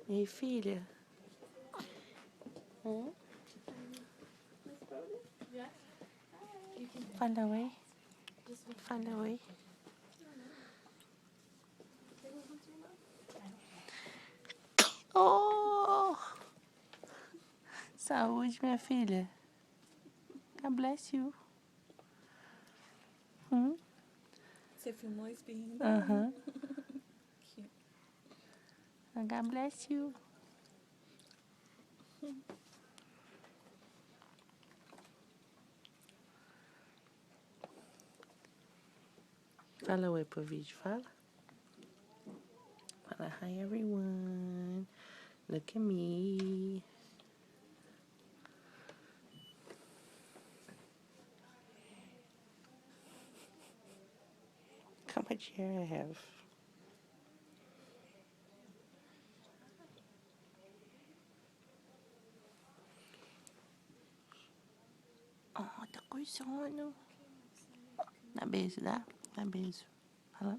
E aí, filha? Fala oi. Fala oi. Oh! Saúde, minha filha. God bless you. Você filmou espirrinho? Aham. Cute. God bless you. Fala oi pro vídeo, fala. Fala hi everyone. Look at me. How much hair I have? Oh, tá coçando. Dá beijo, dá? Dá beijo. Fala.